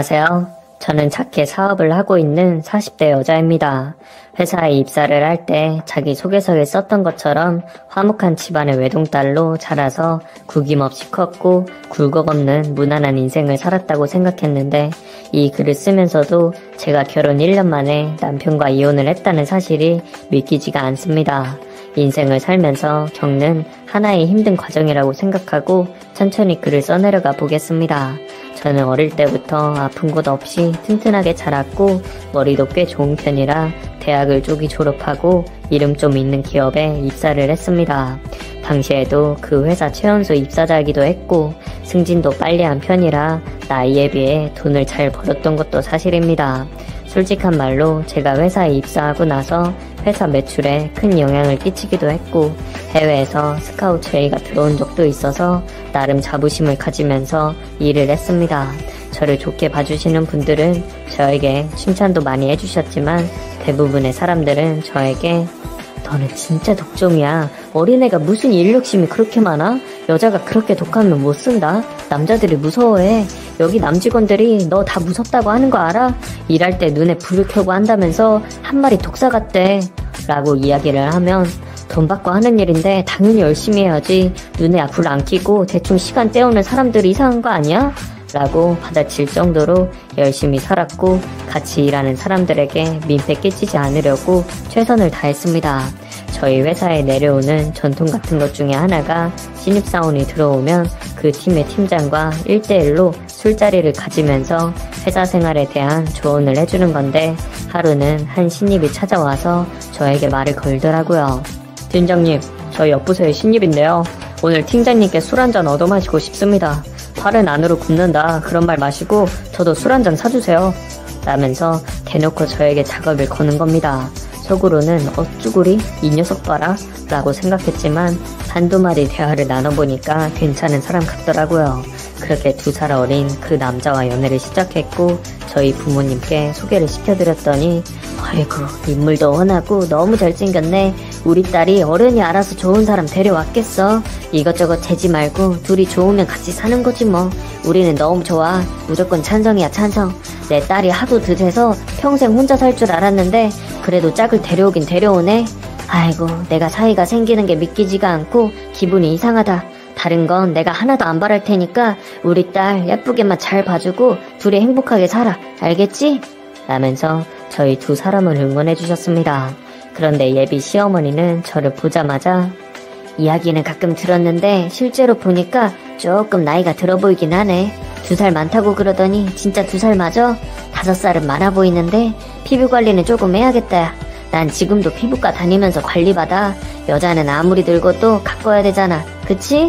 안녕하세요. 저는 작게 사업을 하고 있는 40대 여자입니다. 회사에 입사를 할 때 자기소개서에 썼던 것처럼 화목한 집안의 외동딸로 자라서 구김없이 컸고 굴곡 없는 무난한 인생을 살았다고 생각했는데 이 글을 쓰면서도 제가 결혼 1년 만에 남편과 이혼을 했다는 사실이 믿기지가 않습니다. 인생을 살면서 겪는 하나의 힘든 과정이라고 생각하고 천천히 글을 써내려가 보겠습니다. 저는 어릴 때부터 아픈 곳 없이 튼튼하게 자랐고 머리도 꽤 좋은 편이라 대학을 쪽이 졸업하고 이름 좀 있는 기업에 입사를 했습니다. 당시에도 그 회사 최연소 입사자이기도 했고 승진도 빨리 한 편이라 나이에 비해 돈을 잘 벌었던 것도 사실입니다. 솔직한 말로 제가 회사에 입사하고 나서 회사 매출에 큰 영향을 끼치기도 했고 해외에서 스카우트 제의가 들어온 적도 있어서 나름 자부심을 가지면서 일을 했습니다. 저를 좋게 봐주시는 분들은 저에게 칭찬도 많이 해주셨지만 대부분의 사람들은 저에게 너는 진짜 독종이야. 어린애가 무슨 일 욕심이 그렇게 많아? 여자가 그렇게 독하면 못 쓴다. 남자들이 무서워해. 여기 남직원들이 너 다 무섭다고 하는 거 알아? 일할 때 눈에 불을 켜고 한다면서 한 마리 독사 같대. 라고 이야기를 하면 돈 받고 하는 일인데 당연히 열심히 해야지. 눈에 불 안 켜고 대충 시간 때우는 사람들이 이상한 거 아니야? 라고 받아칠 정도로 열심히 살았고 같이 일하는 사람들에게 민폐 끼치지 않으려고 최선을 다했습니다. 저희 회사에 내려오는 전통 같은 것 중에 하나가 신입사원이 들어오면 그 팀의 팀장과 1대1로 술자리를 가지면서 회사 생활에 대한 조언을 해주는 건데 하루는 한 신입이 찾아와서 저에게 말을 걸더라고요. 팀장님, 저희 옆부서의 신입인데요. 오늘 팀장님께 술 한잔 얻어마시고 싶습니다. 팔은 안으로 굽는다 그런 말 마시고 저도 술 한잔 사주세요. 라면서 대놓고 저에게 작업을 거는 겁니다. 속으로는 어쭈구리 이 녀석 봐라 라고 생각했지만 한두 마디 대화를 나눠보니까 괜찮은 사람 같더라고요. 그렇게 2살 어린 그 남자와 연애를 시작했고 저희 부모님께 소개를 시켜드렸더니 아이고 인물도 훤하고 너무 잘생겼네. 우리 딸이 어른이 알아서 좋은 사람 데려왔겠어. 이것저것 재지 말고 둘이 좋으면 같이 사는 거지 뭐. 우리는 너무 좋아. 무조건 찬성이야 찬성. 내 딸이 하도 듯해서 평생 혼자 살 줄 알았는데 그래도 짝을 데려오긴 데려오네. 아이고 내가 사이가 생기는 게 믿기지가 않고 기분이 이상하다. 다른 건 내가 하나도 안 바랄 테니까 우리 딸 예쁘게만 잘 봐주고 둘이 행복하게 살아. 알겠지? 라면서 저희 2사람을 응원해 주셨습니다. 그런데 예비 시어머니는 저를 보자마자 이야기는 가끔 들었는데 실제로 보니까 조금 나이가 들어 보이긴 하네. 2살 많다고 그러더니 진짜 2살 맞아? 5살은 많아 보이는데 피부 관리는 조금 해야겠다. 난 지금도 피부과 다니면서 관리받아. 여자는 아무리 늙어도 가꿔야 되잖아. 그치?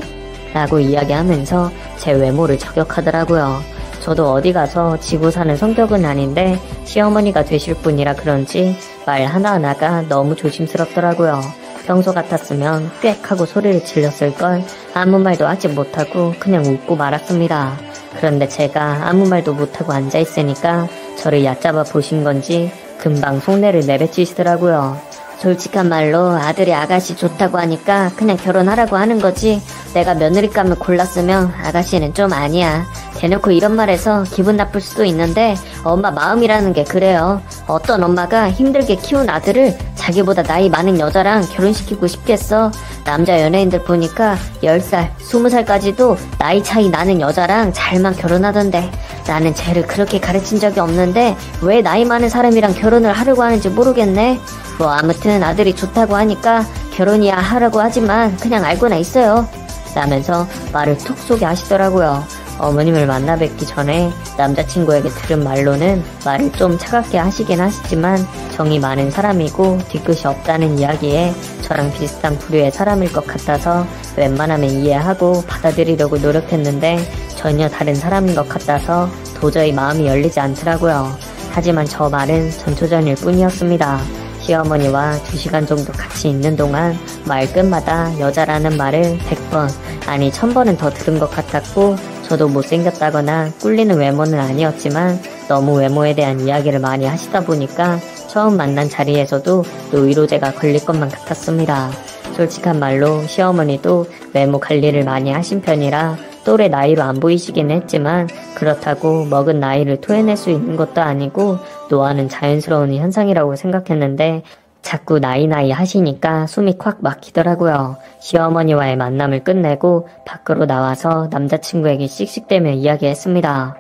라고 이야기하면서 제 외모를 저격하더라고요. 저도 어디 가서 지고 사는 성격은 아닌데 시어머니가 되실 분이라 그런지 말 하나하나가 너무 조심스럽더라고요. 평소 같았으면 꽥 하고 소리를 질렀을걸. 아무 말도 하지 못하고 그냥 웃고 말았습니다. 그런데 제가 아무 말도 못하고 앉아있으니까 저를 얕잡아 보신 건지 금방 속내를 내뱉으시더라고요. 솔직한 말로 아들이 아가씨 좋다고 하니까 그냥 결혼하라고 하는 거지. 내가 며느리감을 골랐으면 아가씨는 좀 아니야. 대놓고 이런 말해서 기분 나쁠 수도 있는데 엄마 마음이라는 게 그래요. 어떤 엄마가 힘들게 키운 아들을 자기보다 나이 많은 여자랑 결혼시키고 싶겠어. 남자 연예인들 보니까 10살, 20살까지도 나이 차이 나는 여자랑 잘만 결혼하던데 나는 쟤를 그렇게 가르친 적이 없는데 왜 나이 많은 사람이랑 결혼을 하려고 하는지 모르겠네. 뭐 아무튼 아들이 좋다고 하니까 결혼이야 하라고 하지만 그냥 알고나 있어요. 라면서 말을 톡 쏘게 하시더라고요. 어머님을 만나 뵙기 전에 남자친구에게 들은 말로는 말을 좀 차갑게 하시긴 하시지만 정이 많은 사람이고 뒤끝이 없다는 이야기에 저랑 비슷한 부류의 사람일 것 같아서 웬만하면 이해하고 받아들이려고 노력했는데 전혀 다른 사람인 것 같아서 도저히 마음이 열리지 않더라고요. 하지만 저 말은 전초전일 뿐이었습니다. 시어머니와 2시간 정도 같이 있는 동안 말끝마다 여자라는 말을 100번 아니 1000번은 더 들은 것 같았고 저도 못생겼다거나 꿀리는 외모는 아니었지만 너무 외모에 대한 이야기를 많이 하시다 보니까 처음 만난 자리에서도 노이로제가 걸릴 것만 같았습니다. 솔직한 말로 시어머니도 외모 관리를 많이 하신 편이라 또래 나이로 안 보이시긴 했지만 그렇다고 먹은 나이를 토해낼 수 있는 것도 아니고 노화는 자연스러운 현상이라고 생각했는데 자꾸 나이 하시니까 숨이 콱 막히더라고요. 시어머니와의 만남을 끝내고 밖으로 나와서 남자친구에게 씩씩대며 이야기했습니다.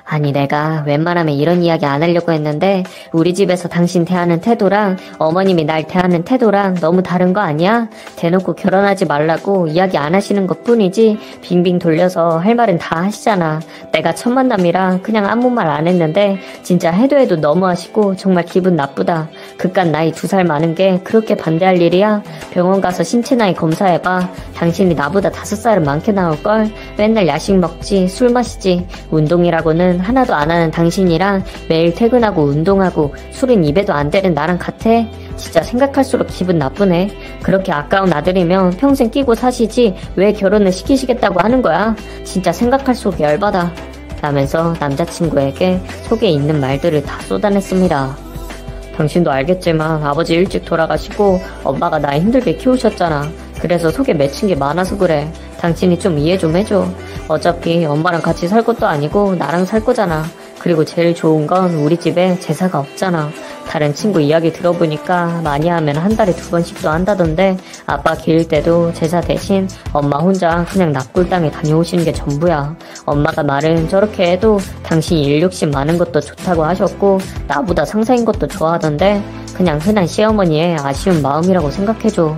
아니 내가 웬만하면 이런 이야기 안 하려고 했는데 우리 집에서 당신 대하는 태도랑 어머님이 날 대하는 태도랑 너무 다른 거 아니야? 대놓고 결혼하지 말라고 이야기 안 하시는 것 뿐이지 빙빙 돌려서 할 말은 다 하시잖아. 내가 첫 만남이라 그냥 아무 말 안 했는데 진짜 해도 너무하시고 정말 기분 나쁘다. 그깟 나이 2살 많은 게 그렇게 반대할 일이야? 병원 가서 신체 나이 검사해봐. 당신이 나보다 5살은 많게 나올걸? 맨날 야식 먹지 술 마시지 운동이라고는 하나도 안 하는 당신이랑 매일 퇴근하고 운동하고 술은 입에도 안 대는 나랑 같아? 진짜 생각할수록 기분 나쁘네. 그렇게 아까운 아들이면 평생 끼고 사시지 왜 결혼을 시키시겠다고 하는 거야? 진짜 생각할수록 열받아. 라면서 남자친구에게 속에 있는 말들을 다 쏟아냈습니다. 당신도 알겠지만 아버지 일찍 돌아가시고 엄마가 나 힘들게 키우셨잖아. 그래서 속에 맺힌 게 많아서 그래. 당신이 좀 이해 좀 해줘. 어차피 엄마랑 같이 살 것도 아니고 나랑 살 거잖아. 그리고 제일 좋은 건 우리 집에 제사가 없잖아. 다른 친구 이야기 들어보니까 많이 하면 한 달에 2번씩도 한다던데 아빠 기를 때도 제사 대신 엄마 혼자 그냥 납골당에 다녀오시는 게 전부야. 엄마가 말은 저렇게 해도 당신이 일 욕심 많은 것도 좋다고 하셨고 나보다 상사인 것도 좋아하던데 그냥 흔한 시어머니의 아쉬운 마음이라고 생각해줘.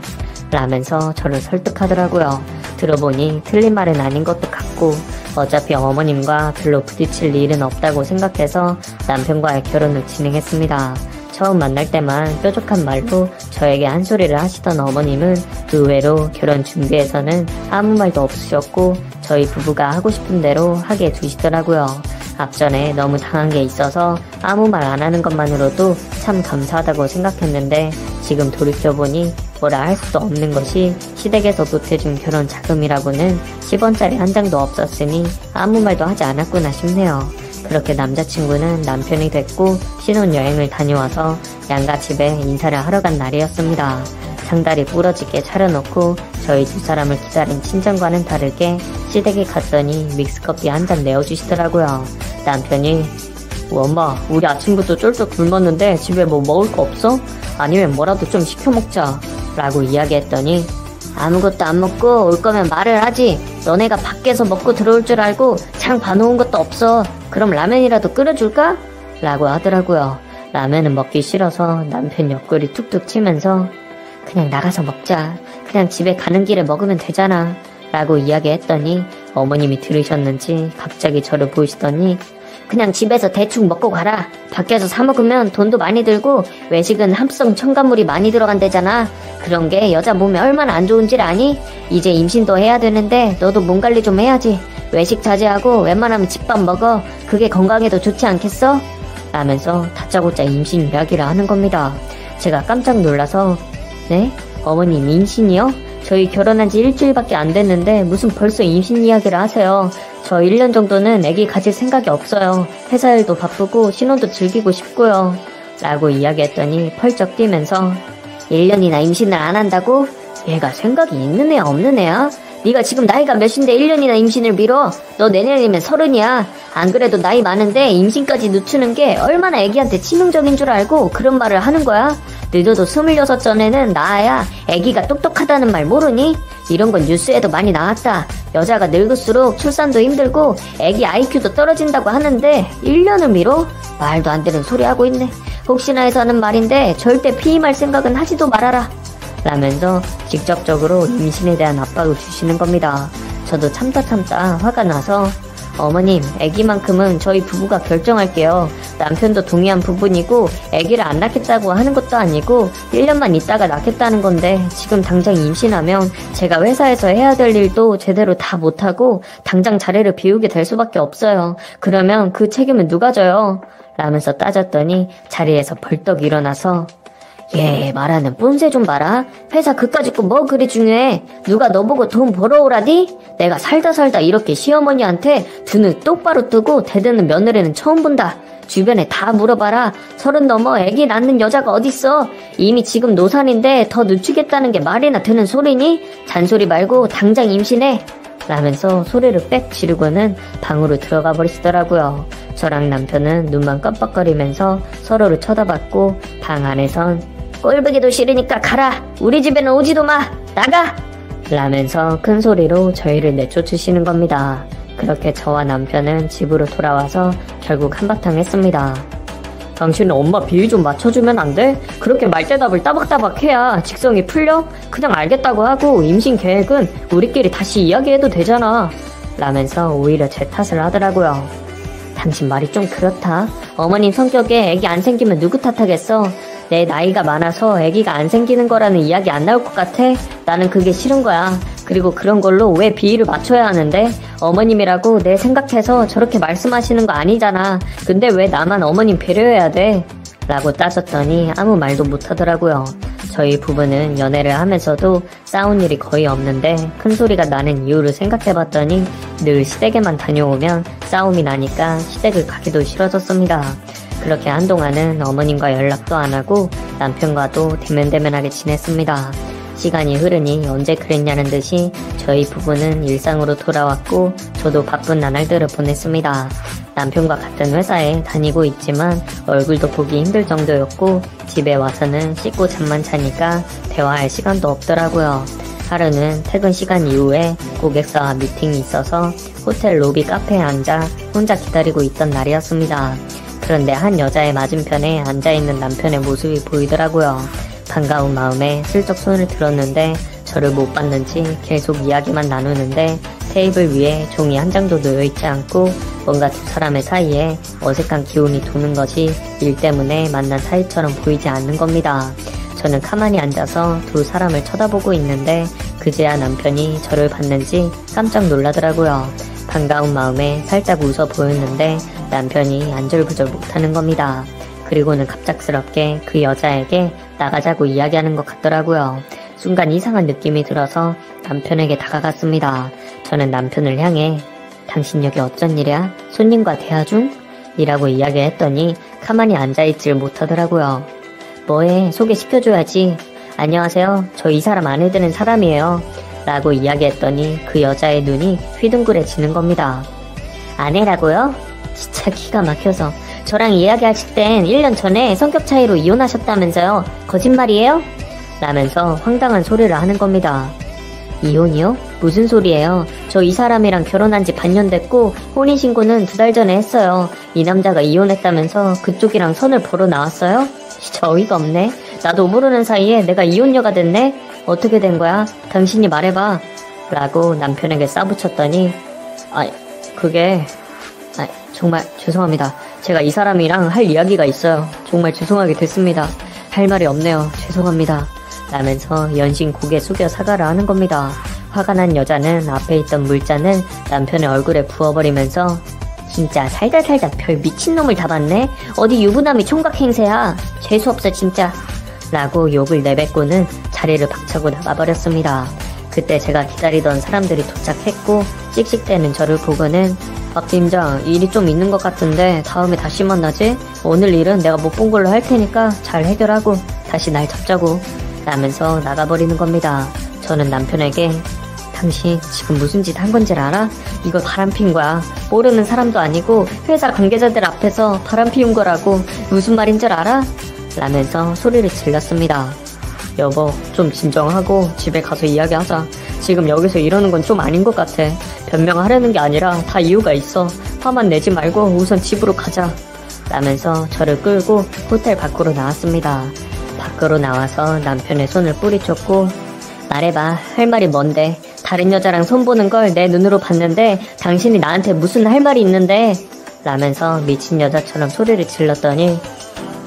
라면서 저를 설득하더라고요. 들어보니 틀린 말은 아닌 것도 같고 어차피 어머님과 별로 부딪힐 일은 없다고 생각해서 남편과의 결혼을 진행했습니다. 처음 만날 때만 뾰족한 말로 저에게 한 소리를 하시던 어머님은 의외로 결혼 준비에서는 아무 말도 없으셨고 저희 부부가 하고 싶은 대로 하게 두시더라고요. 앞전에 너무 당한 게 있어서 아무 말 안 하는 것만으로도 참 감사하다고 생각했는데 지금 돌이켜보니 뭐라 할 수도 없는 것이 시댁에서 보태준 결혼 자금이라고는 10원짜리 한 장도 없었으니 아무 말도 하지 않았구나 싶네요. 그렇게 남자친구는 남편이 됐고 신혼여행을 다녀와서 양가 집에 인사를 하러 간 날이었습니다. 상다리 부러지게 차려놓고 저희 2사람을 기다린 친정과는 다르게 시댁에 갔더니 믹스커피 한 잔 내어주시더라고요. 남편이 엄마 우리 아침부터 쫄쫄 굶었는데 집에 뭐 먹을 거 없어? 아니면 뭐라도 좀 시켜 먹자 라고 이야기했더니 아무것도 안 먹고 올 거면 말을 하지. 너네가 밖에서 먹고 들어올 줄 알고 장 봐놓은 것도 없어. 그럼 라면이라도 끓여줄까? 라고 하더라고요. 라면은 먹기 싫어서 남편 옆구리 툭툭 치면서 그냥 나가서 먹자. 그냥 집에 가는 길에 먹으면 되잖아. 라고 이야기했더니 어머님이 들으셨는지 갑자기 저를 보시더니 그냥 집에서 대충 먹고 가라. 밖에서 사 먹으면 돈도 많이 들고 외식은 합성 첨가물이 많이 들어간대잖아. 그런 게 여자 몸에 얼마나 안 좋은 줄 아니? 이제 임신도 해야 되는데 너도 몸 관리 좀 해야지. 외식 자제하고 웬만하면 집밥 먹어. 그게 건강에도 좋지 않겠어? 라면서 다짜고짜 임신 이야기를 하는 겁니다. 제가 깜짝 놀라서 네? 어머님 임신이요? 저희 결혼한 지 일주일밖에 안 됐는데 무슨 벌써 임신 이야기를 하세요. 저 1년 정도는 아기 가질 생각이 없어요. 회사 일도 바쁘고 신혼도 즐기고 싶고요. 라고 이야기했더니 펄쩍 뛰면서 1년이나 임신을 안 한다고? 얘가 생각이 있는 애야 없는 애야? 네가 지금 나이가 몇인데 1년이나 임신을 미뤄? 너 내년이면 30이야. 안 그래도 나이 많은데 임신까지 늦추는 게 얼마나 애기한테 치명적인 줄 알고 그런 말을 하는 거야? 늦어도 26 전에는 나아야 애기가 똑똑하다는 말 모르니? 이런 건 뉴스에도 많이 나왔다. 여자가 늙을수록 출산도 힘들고 애기 IQ도 떨어진다고 하는데 1년을 미뤄? 말도 안 되는 소리 하고 있네. 혹시나 해서 하는 말인데 절대 피임할 생각은 하지도 말아라. 라면서 직접적으로 임신에 대한 압박을 주시는 겁니다. 저도 참다 화가 나서 어머님, 아기만큼은 저희 부부가 결정할게요. 남편도 동의한 부분이고 아기를 안 낳겠다고 하는 것도 아니고 1년만 있다가 낳겠다는 건데 지금 당장 임신하면 제가 회사에서 해야 될 일도 제대로 다 못하고 당장 자리를 비우게 될 수밖에 없어요. 그러면 그 책임은 누가 져요? 라면서 따졌더니 자리에서 벌떡 일어나서 얘 말하는 뽐새 좀 봐라. 회사 그까짓 거 뭐 그리 중요해. 누가 너 보고 돈 벌어오라디? 내가 살다 이렇게 시어머니한테 두 눈 똑바로 뜨고 대드는 며느리는 처음 본다. 주변에 다 물어봐라. 30 넘어 애기 낳는 여자가 어딨어. 이미 지금 노산인데 더 늦추겠다는 게 말이나 되는 소리니? 잔소리 말고 당장 임신해. 라면서 소리를 빽 지르고는 방으로 들어가 버리시더라고요. 저랑 남편은 눈만 깜빡거리면서 서로를 쳐다봤고 방 안에선 꼴보기도 싫으니까 가라! 우리 집에는 오지도 마! 나가! 라면서 큰 소리로 저희를 내쫓으시는 겁니다. 그렇게 저와 남편은 집으로 돌아와서 결국 한바탕 했습니다. 당신은 엄마 비위 좀 맞춰주면 안 돼? 그렇게 말대답을 따박따박 해야 직성이 풀려? 그냥 알겠다고 하고 임신 계획은 우리끼리 다시 이야기해도 되잖아. 라면서 오히려 제 탓을 하더라고요. 당신 말이 좀 그렇다. 어머님 성격에 애기 안 생기면 누구 탓하겠어? 내 나이가 많아서 애기가 안 생기는 거라는 이야기 안 나올 것 같아? 나는 그게 싫은 거야. 그리고 그런 걸로 왜 비위를 맞춰야 하는데? 어머님이라고 내 생각해서 저렇게 말씀하시는 거 아니잖아. 근데 왜 나만 어머님 배려해야 돼? 라고 따졌더니 아무 말도 못 하더라고요. 저희 부부는 연애를 하면서도 싸운 일이 거의 없는데 큰 소리가 나는 이유를 생각해봤더니 늘 시댁에만 다녀오면 싸움이 나니까 시댁을 가기도 싫어졌습니다. 그렇게 한동안은 어머님과 연락도 안 하고 남편과도 대면대면하게 지냈습니다. 시간이 흐르니 언제 그랬냐는 듯이 저희 부부는 일상으로 돌아왔고 저도 바쁜 나날들을 보냈습니다. 남편과 같은 회사에 다니고 있지만 얼굴도 보기 힘들 정도였고 집에 와서는 씻고 잠만 자니까 대화할 시간도 없더라고요. 하루는 퇴근 시간 이후에 고객사와 미팅이 있어서 호텔 로비 카페에 앉아 혼자 기다리고 있던 날이었습니다. 그런데 한 여자의 맞은편에 앉아있는 남편의 모습이 보이더라고요. 반가운 마음에 슬쩍 손을 들었는데 저를 못 봤는지 계속 이야기만 나누는데 테이블 위에 종이 한 장도 놓여있지 않고 뭔가 두 사람의 사이에 어색한 기운이 도는 것이 일 때문에 만난 사이처럼 보이지 않는 겁니다. 저는 가만히 앉아서 두 사람을 쳐다보고 있는데 그제야 남편이 저를 봤는지 깜짝 놀라더라고요. 반가운 마음에 살짝 웃어 보였는데 남편이 안절부절 못하는 겁니다. 그리고는 갑작스럽게 그 여자에게 나가자고 이야기하는 것 같더라고요. 순간 이상한 느낌이 들어서 남편에게 다가갔습니다. 저는 남편을 향해 당신 여기 어쩐 일이야? 손님과 대화 중? 이라고 이야기했더니 가만히 앉아있질 못하더라고요. 뭐해? 소개시켜줘야지. 안녕하세요. 저 이 사람 아내 되는 사람이에요. 라고 이야기했더니 그 여자의 눈이 휘둥그레지는 겁니다. 아내라고요? 진짜 기가 막혀서. 저랑 이야기하실 땐 1년 전에 성격 차이로 이혼하셨다면서요. 거짓말이에요? 라면서 황당한 소리를 하는 겁니다. 이혼이요? 무슨 소리예요? 저 이 사람이랑 결혼한 지 반년 됐고 혼인신고는 2달 전에 했어요. 이 남자가 이혼했다면서 그쪽이랑 선을 보러 나왔어요? 진짜 어이가 없네. 나도 모르는 사이에 내가 이혼녀가 됐네? 어떻게 된 거야? 당신이 말해봐. 라고 남편에게 싸붙였더니 그게 정말 죄송합니다. 제가 이 사람이랑 할 이야기가 있어요. 정말 죄송하게 됐습니다. 할 말이 없네요. 죄송합니다. 라면서 연신 고개 숙여 사과를 하는 겁니다. 화가 난 여자는 앞에 있던 물잔을 남편의 얼굴에 부어버리면서 진짜 살다 별 미친놈을 다 봤네? 어디 유부남이 총각 행세야? 재수없어 진짜. 라고 욕을 내뱉고는 자리를 박차고 나가버렸습니다. 그때 제가 기다리던 사람들이 도착했고 씩씩대는 저를 보고는 박 팀장, 일이 좀 있는 것 같은데 다음에 다시 만나지? 오늘 일은 내가 못 본 걸로 할 테니까 잘 해결하고 다시 날 잡자고 라면서 나가버리는 겁니다. 저는 남편에게 당신 지금 무슨 짓 한 건지 알아? 이거 바람 핀 거야. 모르는 사람도 아니고 회사 관계자들 앞에서 바람 피운 거라고. 무슨 말인 줄 알아? 라면서 소리를 질렀습니다. 여보, 좀 진정하고 집에 가서 이야기하자. 지금 여기서 이러는 건 좀 아닌 것 같아. 변명하려는 게 아니라 다 이유가 있어. 화만 내지 말고 우선 집으로 가자. 라면서 저를 끌고 호텔 밖으로 나왔습니다. 밖으로 나와서 남편의 손을 뿌리쳤고 말해봐. 할 말이 뭔데? 다른 여자랑 손보는 걸 내 눈으로 봤는데 당신이 나한테 무슨 할 말이 있는데? 라면서 미친 여자처럼 소리를 질렀더니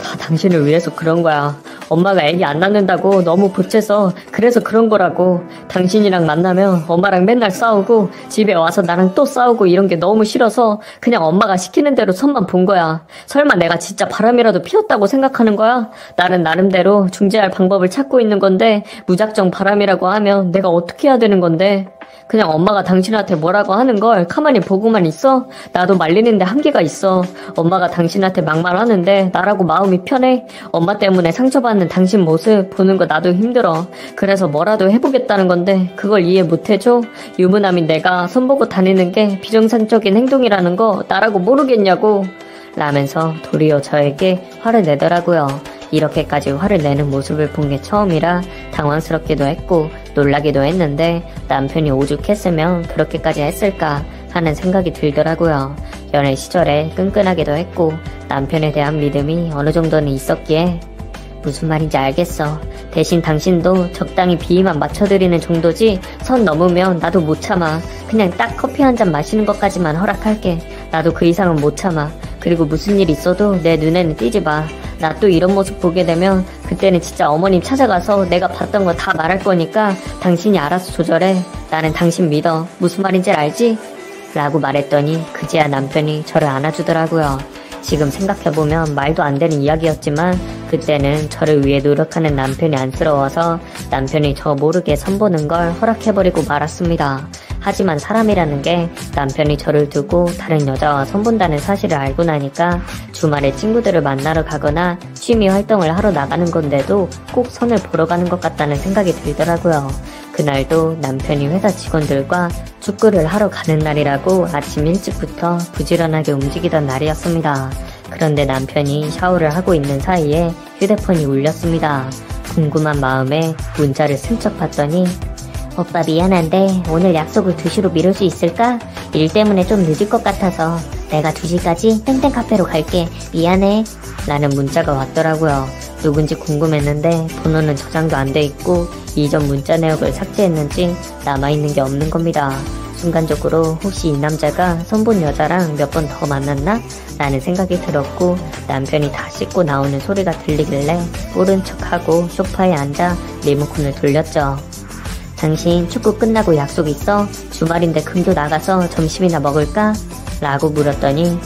다 당신을 위해서 그런 거야. 엄마가 애기 안 낳는다고 너무 보채서 그래서 그런 거라고. 당신이랑 만나면 엄마랑 맨날 싸우고 집에 와서 나랑 또 싸우고 이런 게 너무 싫어서 그냥 엄마가 시키는 대로 선만 본 거야. 설마 내가 진짜 바람이라도 피웠다고 생각하는 거야? 나는 나름대로 중재할 방법을 찾고 있는 건데 무작정 바람이라고 하면 내가 어떻게 해야 되는 건데? 그냥 엄마가 당신한테 뭐라고 하는 걸 가만히 보고만 있어? 나도 말리는데 한계가 있어. 엄마가 당신한테 막말하는데 나라고 마음이 편해? 엄마 때문에 상처받는 당신 모습 보는 거 나도 힘들어. 그래 그래서 뭐라도 해보겠다는 건데 그걸 이해 못해줘? 유부남인 내가 손보고 다니는 게 비정상적인 행동이라는 거 나라고 모르겠냐고 라면서 도리어 저에게 화를 내더라고요. 이렇게까지 화를 내는 모습을 본 게 처음이라 당황스럽기도 했고 놀라기도 했는데 남편이 오죽했으면 그렇게까지 했을까 하는 생각이 들더라고요. 연애 시절에 끈끈하기도 했고 남편에 대한 믿음이 어느 정도는 있었기에 무슨 말인지 알겠어. 대신 당신도 적당히 비위만 맞춰드리는 정도지 선 넘으면 나도 못 참아. 그냥 딱 커피 한 잔 마시는 것까지만 허락할게. 나도 그 이상은 못 참아. 그리고 무슨 일 있어도 내 눈에는 띄지 마. 나 또 이런 모습 보게 되면 그때는 진짜 어머님 찾아가서 내가 봤던 거 다 말할 거니까 당신이 알아서 조절해. 나는 당신 믿어. 무슨 말인지 알지? 라고 말했더니 그제야 남편이 저를 안아주더라고요. 지금 생각해보면 말도 안 되는 이야기였지만 그때는 저를 위해 노력하는 남편이 안쓰러워서 남편이 저 모르게 선보는 걸 허락해버리고 말았습니다. 하지만 사람이라는 게 남편이 저를 두고 다른 여자와 선본다는 사실을 알고 나니까 주말에 친구들을 만나러 가거나 취미 활동을 하러 나가는 건데도 꼭 선을 보러 가는 것 같다는 생각이 들더라고요. 그날도 남편이 회사 직원들과 축구를 하러 가는 날이라고 아침 일찍부터 부지런하게 움직이던 날이었습니다. 그런데 남편이 샤워를 하고 있는 사이에 휴대폰이 울렸습니다. 궁금한 마음에 문자를 슬쩍 봤더니 오빠 미안한데 오늘 약속을 2시로 미룰 수 있을까? 일 때문에 좀 늦을 것 같아서 내가 2시까지 땡땡 카페로 갈게. 미안해. 라는 문자가 왔더라고요. 누군지 궁금했는데 번호는 저장도 안 돼 있고 이전 문자 내역을 삭제했는지 남아있는 게 없는 겁니다. 순간적으로 혹시 이 남자가 선본 여자랑 몇 번 더 만났나? 라는 생각이 들었고 남편이 다 씻고 나오는 소리가 들리길래 모른 척하고 소파에 앉아 리모컨을 돌렸죠. 당신 축구 끝나고 약속 있어? 주말인데 금도 나가서 점심이나 먹을까? 라고 물었더니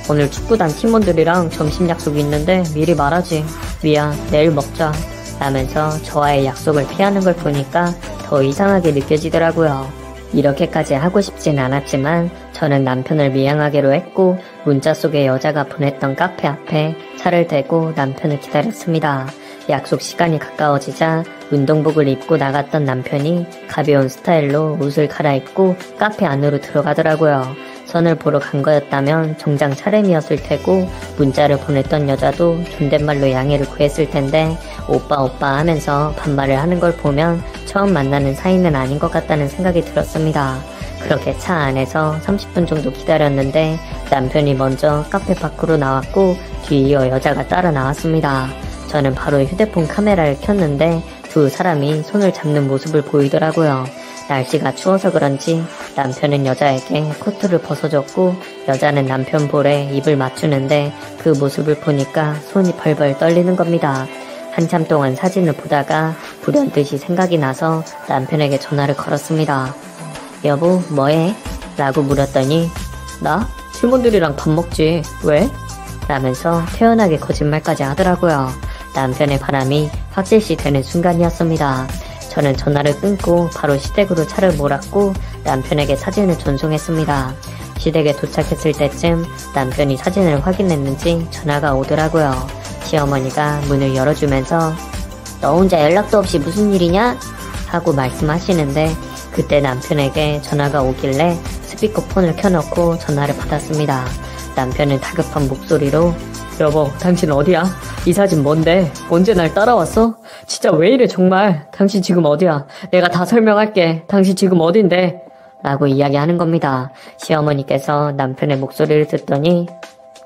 오늘 축구단 팀원들이랑 점심 약속이 있는데 미리 말하지. 미안, 내일 먹자. 라면서 저와의 약속을 피하는 걸 보니까 더 이상하게 느껴지더라고요. 이렇게까지 하고 싶진 않았지만 저는 남편을 미행하기로 했고 문자 속에 여자가 보냈던 카페 앞에 차를 대고 남편을 기다렸습니다. 약속 시간이 가까워지자 운동복을 입고 나갔던 남편이 가벼운 스타일로 옷을 갈아입고 카페 안으로 들어가더라고요. 선을 보러 간 거였다면 정장 차림이었을 테고 문자를 보냈던 여자도 존댓말로 양해를 구했을 텐데 오빠 하면서 반말을 하는 걸 보면 처음 만나는 사이는 아닌 것 같다는 생각이 들었습니다. 그렇게 차 안에서 30분 정도 기다렸는데 남편이 먼저 카페 밖으로 나왔고 뒤이어 여자가 따라 나왔습니다. 저는 바로 휴대폰 카메라를 켰는데 두 사람이 손을 잡는 모습을 보이더라고요. 날씨가 추워서 그런지 남편은 여자에게 코트를 벗어줬고 여자는 남편 볼에 입을 맞추는데 그 모습을 보니까 손이 벌벌 떨리는 겁니다. 한참 동안 사진을 보다가 불현듯이 생각이 나서 남편에게 전화를 걸었습니다. 여보, 뭐해? 라고 물었더니 나? 팀원들이랑 밥 먹지. 왜? 라면서 태연하게 거짓말까지 하더라고요. 남편의 바람이 확실시 되는 순간이었습니다. 저는 전화를 끊고 바로 시댁으로 차를 몰았고 남편에게 사진을 전송했습니다. 시댁에 도착했을 때쯤 남편이 사진을 확인했는지 전화가 오더라고요. 시어머니가 문을 열어주면서 너 혼자 연락도 없이 무슨 일이냐? 하고 말씀하시는데 그때 남편에게 전화가 오길래 스피커폰을 켜놓고 전화를 받았습니다. 남편은 다급한 목소리로 여보, 당신 어디야? 이 사진 뭔데? 언제 날 따라왔어? 진짜 왜 이래 정말? 당신 지금 어디야? 내가 다 설명할게. 당신 지금 어딘데? 라고 이야기하는 겁니다. 시어머니께서 남편의 목소리를 듣더니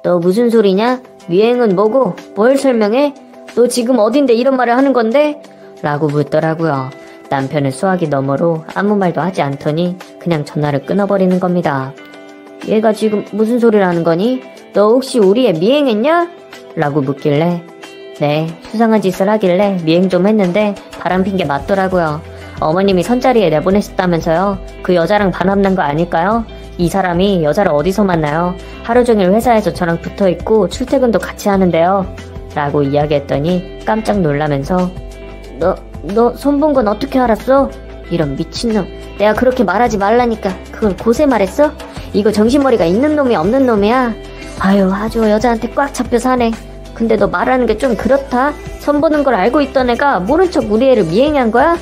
너 무슨 소리냐? 미행은 뭐고? 뭘 설명해? 너 지금 어딘데 이런 말을 하는 건데? 라고 묻더라고요. 남편은 수화기 너머로 아무 말도 하지 않더니 그냥 전화를 끊어버리는 겁니다. 얘가 지금 무슨 소리를 하는 거니? 너 혹시 우리 애 미행했냐? 라고 묻길래 네, 수상한 짓을 하길래 미행 좀 했는데 바람핀 게 맞더라고요. 어머님이 선자리에 내보내셨다면서요. 그 여자랑 반합난 거 아닐까요? 이 사람이 여자를 어디서 만나요? 하루 종일 회사에서 저랑 붙어있고 출퇴근도 같이 하는데요. 라고 이야기했더니 깜짝 놀라면서 너 손본 건 어떻게 알았어? 이런 미친놈. 내가 그렇게 말하지 말라니까 그걸 고세 말했어? 이거 정신머리가 있는 놈이 없는 놈이야? 아유, 아주 여자한테 꽉 잡혀 사네. 근데 너 말하는 게 좀 그렇다. 선보는 걸 알고 있던 애가 모른 척 우리 애를 미행한 거야?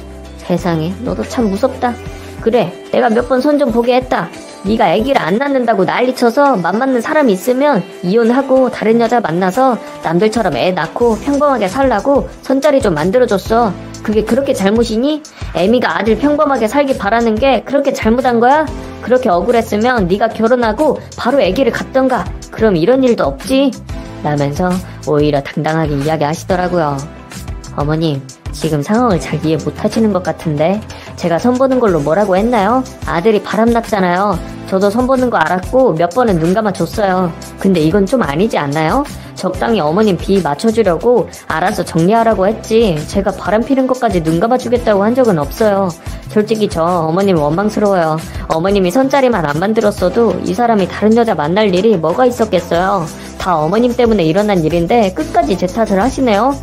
세상에, 너도 참 무섭다. 그래, 내가 몇 번 손 좀 보게 했다. 네가 아기를 안 낳는다고 난리쳐서 맘 맞는 사람이 있으면 이혼하고 다른 여자 만나서 남들처럼 애 낳고 평범하게 살라고 손자리 좀 만들어줬어. 그게 그렇게 잘못이니? 애미가 아들 평범하게 살기 바라는 게 그렇게 잘못한 거야? 그렇게 억울했으면 네가 결혼하고 바로 아기를 갖던가. 그럼 이런 일도 없지. 라면서 오히려 당당하게 이야기하시더라고요. 어머님, 지금 상황을 잘 이해 못하시는 것 같은데 제가 선보는 걸로 뭐라고 했나요? 아들이 바람났잖아요. 저도 선보는 거 알았고 몇 번은 눈 감아줬어요. 근데 이건 좀 아니지 않나요? 적당히 어머님 비 맞춰주려고 알아서 정리하라고 했지 제가 바람피는 것까지 눈 감아주겠다고 한 적은 없어요. 솔직히 저 어머님 원망스러워요. 어머님이 손자리만 안 만들었어도 이 사람이 다른 여자 만날 일이 뭐가 있었겠어요. 다 어머님 때문에 일어난 일인데 끝까지 제 탓을 하시네요.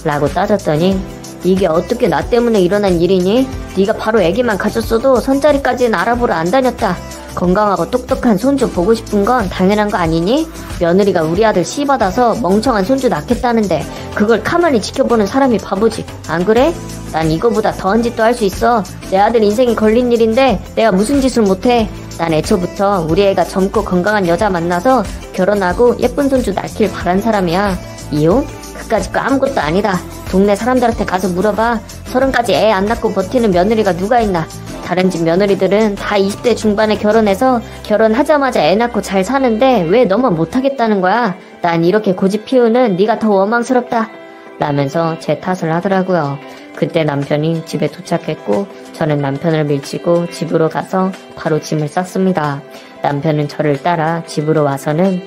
라고 따졌더니 이게 어떻게 나 때문에 일어난 일이니? 네가 바로 애기만 가졌어도 손자리까지는 알아보러 안 다녔다. 건강하고 똑똑한 손주 보고 싶은 건 당연한 거 아니니? 며느리가 우리 아들 시받아서 멍청한 손주 낳겠다는데 그걸 가만히 지켜보는 사람이 바보지. 안 그래? 난 이거보다 더한 짓도 할 수 있어. 내 아들 인생이 걸린 일인데 내가 무슨 짓을 못해. 난 애초부터 우리 애가 젊고 건강한 여자 만나서 결혼하고 예쁜 손주 낳길 바란 사람이야. 이혼? 그까짓 거 아무것도 아니다. 동네 사람들한테 가서 물어봐. 30까지 애 안 낳고 버티는 며느리가 누가 있나. 다른 집 며느리들은 다 20대 중반에 결혼해서 결혼하자마자 애 낳고 잘 사는데 왜 너만 못하겠다는 거야. 난 이렇게 고집 피우는 네가 더 원망스럽다. 라면서 제 탓을 하더라고요. 그때 남편이 집에 도착했고 저는 남편을 밀치고 집으로 가서 바로 짐을 쌌습니다. 남편은 저를 따라 집으로 와서는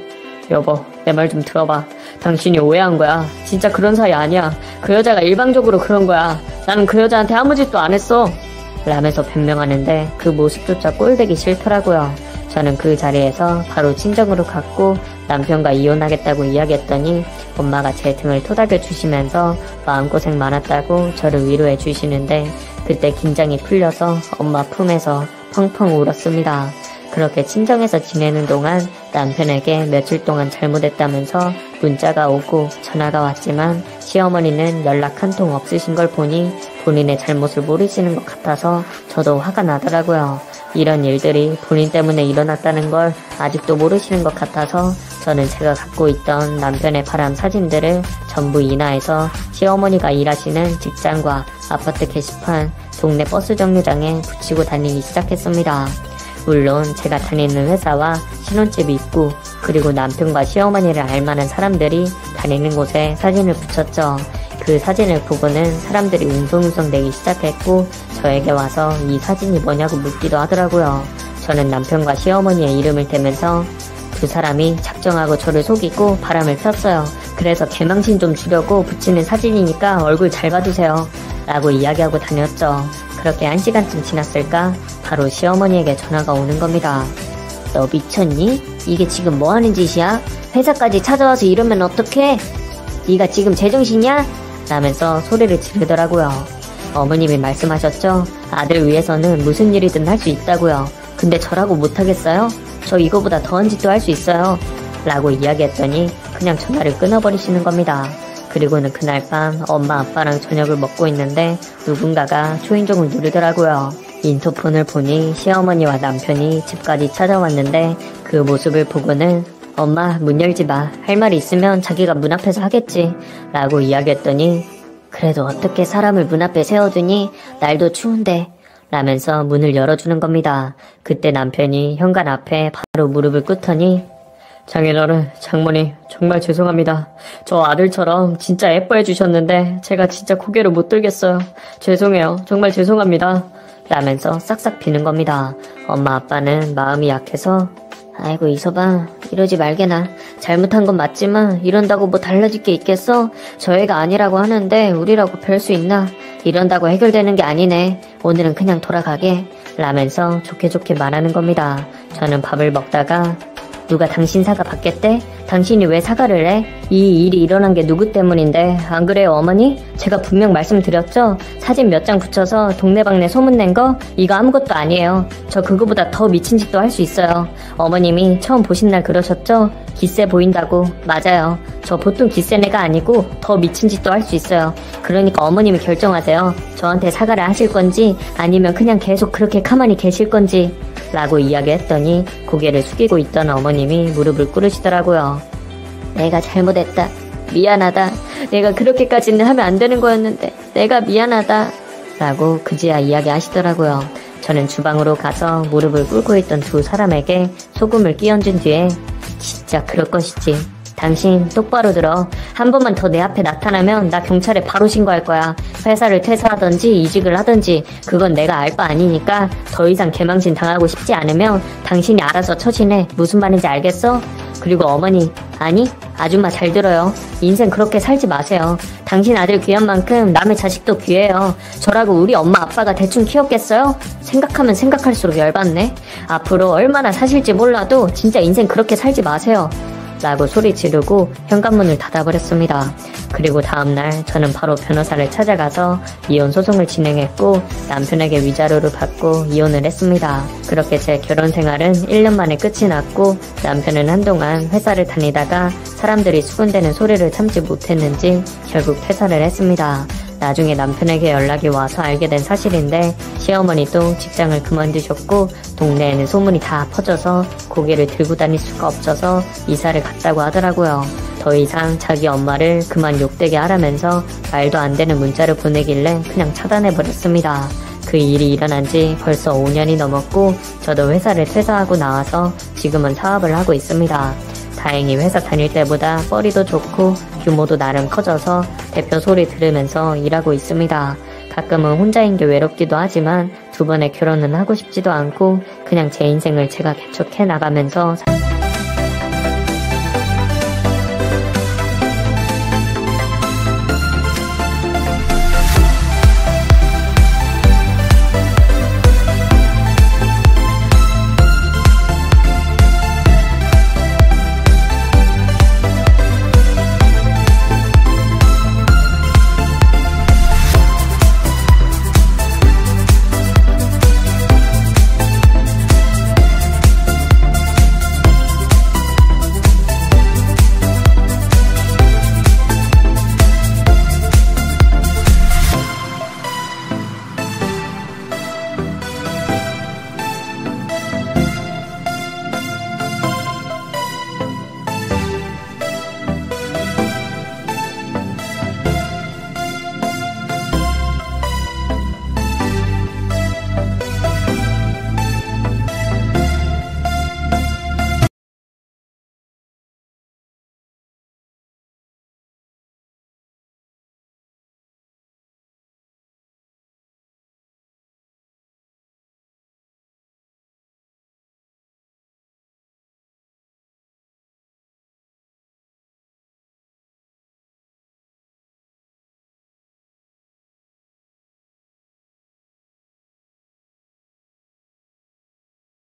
여보, 내 말 좀 들어봐. 당신이 오해한 거야. 진짜 그런 사이 아니야. 그 여자가 일방적으로 그런 거야. 나는 그 여자한테 아무 짓도 안 했어. 라면서 변명하는데 그 모습조차 꼴되기 싫더라고요. 저는 그 자리에서 바로 친정으로 갔고 남편과 이혼하겠다고 이야기했더니 엄마가 제 등을 토닥여 주시면서 마음고생 많았다고 저를 위로해 주시는데 그때 긴장이 풀려서 엄마 품에서 펑펑 울었습니다. 그렇게 친정에서 지내는 동안 남편에게 며칠 동안 잘못했다면서 문자가 오고 전화가 왔지만 시어머니는 연락 한 통 없으신 걸 보니 본인의 잘못을 모르시는 것 같아서 저도 화가 나더라고요. 이런 일들이 본인 때문에 일어났다는 걸 아직도 모르시는 것 같아서 저는 제가 갖고 있던 남편의 바람 사진들을 전부 인화해서 시어머니가 일하시는 직장과 아파트 게시판, 동네 버스 정류장에 붙이고 다니기 시작했습니다. 물론 제가 다니는 회사와 신혼집 입구 그리고 남편과 시어머니를 알만한 사람들이 다니는 곳에 사진을 붙였죠. 그 사진을 보고는 사람들이 웅성웅성 내기 시작했고 저에게 와서 이 사진이 뭐냐고 묻기도 하더라고요. 저는 남편과 시어머니의 이름을 대면서 두 사람이 작정하고 저를 속이고 바람을 폈어요. 그래서 개망신 좀 주려고 붙이는 사진이니까 얼굴 잘 봐주세요. 라고 이야기하고 다녔죠. 그렇게 1시간쯤 지났을까 바로 시어머니에게 전화가 오는 겁니다. 너 미쳤니? 이게 지금 뭐하는 짓이야? 회사까지 찾아와서 이러면 어떡해? 네가 지금 제정신이야? 라면서 소리를 지르더라고요. 어머님이 말씀하셨죠? 아들 위해서는 무슨 일이든 할 수 있다고요. 근데 저라고 못하겠어요? 저 이거보다 더한 짓도 할 수 있어요. 라고 이야기했더니 그냥 전화를 끊어버리시는 겁니다. 그리고는 그날 밤 엄마 아빠랑 저녁을 먹고 있는데 누군가가 초인종을 누르더라고요. 인터폰을 보니 시어머니와 남편이 집까지 찾아왔는데 그 모습을 보고는 엄마 문 열지 마. 할 말이 있으면 자기가 문 앞에서 하겠지. 라고 이야기했더니 그래도 어떻게 사람을 문 앞에 세워두니 날도 추운데 라면서 문을 열어주는 겁니다. 그때 남편이 현관 앞에 바로 무릎을 꿇더니 장인어른, 장모님 정말 죄송합니다. 저 아들처럼 진짜 예뻐해 주셨는데 제가 진짜 고개를 못 들겠어요. 죄송해요. 정말 죄송합니다. 라면서 싹싹 비는 겁니다. 엄마 아빠는 마음이 약해서 아이고 이서방 이러지 말게나. 잘못한 건 맞지만 이런다고 뭐 달라질 게 있겠어? 저 애가 아니라고 하는데 우리라고 별 수 있나? 이런다고 해결되는 게 아니네. 오늘은 그냥 돌아가게. 라면서 좋게 좋게 말하는 겁니다. 저는 밥을 먹다가 누가 당신 사과 받겠대? 당신이 왜 사과를 해? 이 일이 일어난 게 누구 때문인데? 안 그래요, 어머니? 제가 분명 말씀드렸죠? 사진 몇 장 붙여서 동네방네 소문낸 거? 이거 아무것도 아니에요. 저 그거보다 더 미친 짓도 할 수 있어요. 어머님이 처음 보신 날 그러셨죠? 기세 보인다고. 맞아요. 저 보통 기센 애가 아니고 더 미친 짓도 할 수 있어요. 그러니까 어머님이 결정하세요. 저한테 사과를 하실 건지 아니면 그냥 계속 그렇게 가만히 계실 건지 라고 이야기했더니 고개를 숙이고 있던 어머님이 무릎을 꿇으시더라고요. 내가 잘못했다. 미안하다. 내가 그렇게까지는 하면 안 되는 거였는데 내가 미안하다. 라고 그제야 이야기하시더라고요. 저는 주방으로 가서 무릎을 꿇고 있던 두 사람에게 소금을 끼얹은 뒤에 진짜 그럴 것이지. 당신 똑바로 들어. 한 번만 더 내 앞에 나타나면 나 경찰에 바로 신고할 거야. 회사를 퇴사하던지 이직을 하던지 그건 내가 알 바 아니니까 더 이상 개망신 당하고 싶지 않으면 당신이 알아서 처신해. 무슨 말인지 알겠어? 그리고 어머니, 아니 아줌마 잘 들어요. 인생 그렇게 살지 마세요. 당신 아들 귀한 만큼 남의 자식도 귀해요. 저라고 우리 엄마 아빠가 대충 키웠겠어요? 생각하면 생각할수록 열받네. 앞으로 얼마나 사실지 몰라도 진짜 인생 그렇게 살지 마세요. 라고 소리 지르고 현관문을 닫아버렸습니다. 그리고 다음날 저는 바로 변호사를 찾아가서 이혼 소송을 진행했고 남편에게 위자료를 받고 이혼을 했습니다. 그렇게 제 결혼 생활은 1년 만에 끝이 났고 남편은 한동안 회사를 다니다가 사람들이 수군대는 소리를 참지 못했는지 결국 퇴사를 했습니다. 나중에 남편에게 연락이 와서 알게 된 사실인데 시어머니도 직장을 그만두셨고 동네에는 소문이 다 퍼져서 고개를 들고 다닐 수가 없어서 이사를 갔다고 하더라고요. 더 이상 자기 엄마를 그만 욕되게 하라면서 말도 안 되는 문자를 보내길래 그냥 차단해버렸습니다. 그 일이 일어난 지 벌써 5년이 넘었고 저도 회사를 퇴사하고 나와서 지금은 사업을 하고 있습니다. 다행히 회사 다닐 때보다 뻘이도 좋고 규모도 나름 커져서 대표 소리 들으면서 일하고 있습니다. 가끔은 혼자인 게 외롭기도 하지만 두 번의 결혼은 하고 싶지도 않고 그냥 제 인생을 제가 개척해 나가면서